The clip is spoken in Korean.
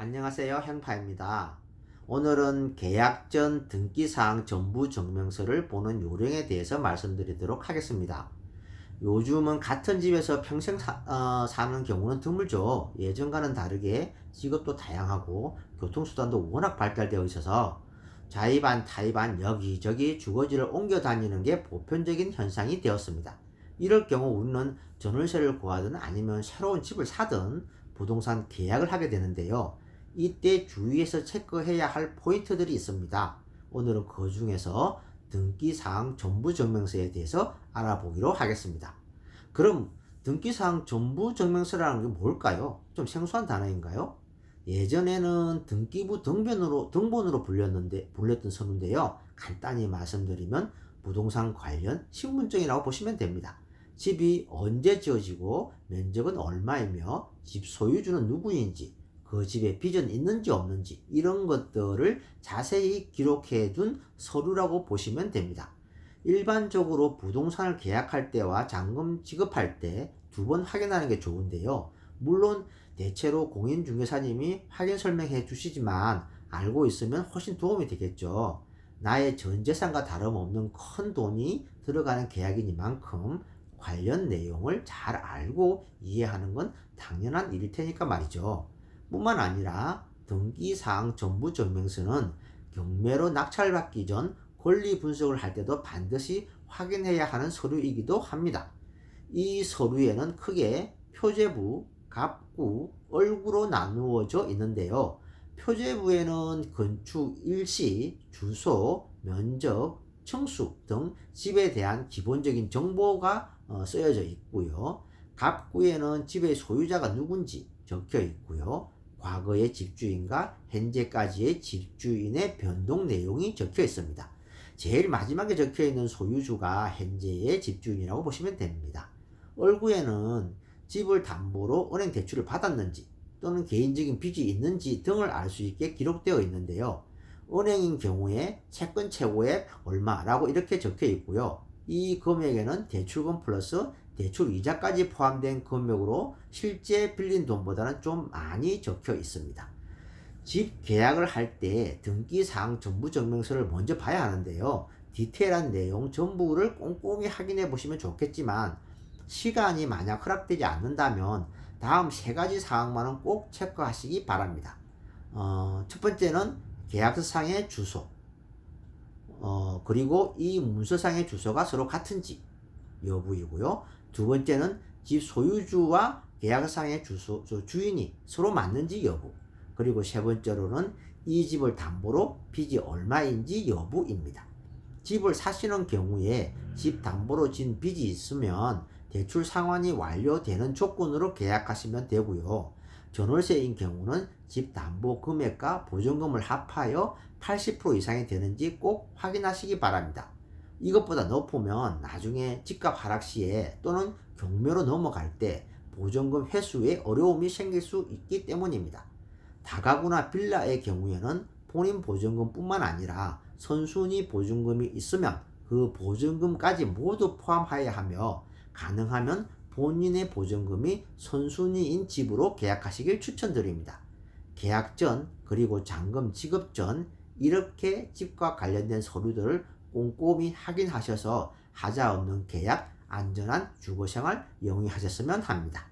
안녕하세요. 행파입니다. 오늘은 계약 전 등기사항 전부 증명서를 보는 요령에 대해서 말씀드리도록 하겠습니다. 요즘은 같은 집에서 평생 사는 경우는 드물죠. 예전과는 다르게 직업도 다양하고 교통수단도 워낙 발달되어 있어서 자의반 타의반 여기저기 주거지를 옮겨 다니는 게 보편적인 현상이 되었습니다. 이럴 경우 우리는 전월세를 구하든 아니면 새로운 집을 사든 부동산 계약을 하게 되는데요. 이때 주의해서 체크해야 할 포인트들이 있습니다. 오늘은 그 중에서 등기사항 전부증명서에 대해서 알아보기로 하겠습니다. 그럼 등기사항 전부증명서라는 게 뭘까요? 좀 생소한 단어인가요? 예전에는 등기부 등본으로 불렸던 서류인데요. 간단히 말씀드리면 부동산 관련 신분증이라고 보시면 됩니다. 집이 언제 지어지고 면적은 얼마이며 집 소유주는 누구인지 그 집에 빚은 있는지 없는지 이런 것들을 자세히 기록해 둔 서류라고 보시면 됩니다. 일반적으로 부동산을 계약할 때와 잔금 지급할 때 두 번 확인하는 게 좋은데요. 물론 대체로 공인중개사님이 확인 설명해 주시지만 알고 있으면 훨씬 도움이 되겠죠. 나의 전 재산과 다름없는 큰 돈이 들어가는 계약이니만큼 관련 내용을 잘 알고 이해하는 건 당연한 일일 테니까 말이죠. 뿐만 아니라 등기사항 전부증명서는 경매로 낙찰받기 전 권리 분석을 할 때도 반드시 확인해야 하는 서류이기도 합니다. 이 서류에는 크게 표제부, 갑구, 얼구로 나누어져 있는데요. 표제부에는 건축 일시, 주소, 면적, 층수 등 집에 대한 기본적인 정보가 쓰여져 있고요. 갑구에는 집의 소유자가 누군지 적혀 있고요. 과거의 집주인과 현재까지의 집주인의 변동 내용이 적혀 있습니다. 제일 마지막에 적혀 있는 소유주가 현재의 집주인이라고 보시면 됩니다. 얼구에는 집을 담보로 은행 대출을 받았는지 또는 개인적인 빚이 있는지 등을 알 수 있게 기록되어 있는데요. 은행인 경우에 채권 최고액 얼마라고 이렇게 적혀 있고요. 이 금액에는 대출금 플러스 대출 이자까지 포함된 금액으로 실제 빌린 돈보다는 좀 많이 적혀 있습니다. 집 계약을 할 때 등기사항 전부증명서를 먼저 봐야 하는데요. 디테일한 내용 전부를 꼼꼼히 확인해 보시면 좋겠지만 시간이 만약 허락되지 않는다면 다음 세 가지 사항만은 꼭 체크하시기 바랍니다. 첫 번째는 계약서상의 주소, 그리고 이 문서상의 주소가 서로 같은지 여부이고요. 두 번째는 집 소유주와 계약상의 주인이 서로 맞는지 여부, 그리고 세 번째로는 이 집을 담보로 빚이 얼마인지 여부입니다. 집을 사시는 경우에 집 담보로 진 빚이 있으면 대출 상환이 완료되는 조건으로 계약하시면 되고요. 전월세인 경우는 집 담보 금액과 보증금을 합하여 80% 이상이 되는지 꼭 확인하시기 바랍니다. 이것보다 높으면 나중에 집값 하락 시에 또는 경매로 넘어갈 때 보증금 회수에 어려움이 생길 수 있기 때문입니다. 다가구나 빌라의 경우에는 본인 보증금뿐만 아니라 선순위 보증금이 있으면 그 보증금까지 모두 포함해야 하며 가능하면 본인의 보증금이 선순위인 집으로 계약하시길 추천드립니다. 계약 전 그리고 잔금 지급 전 이렇게 집과 관련된 서류들을 꼼꼼히 확인하셔서 하자 없는 계약, 안전한 주거생활 영위하셨으면 합니다.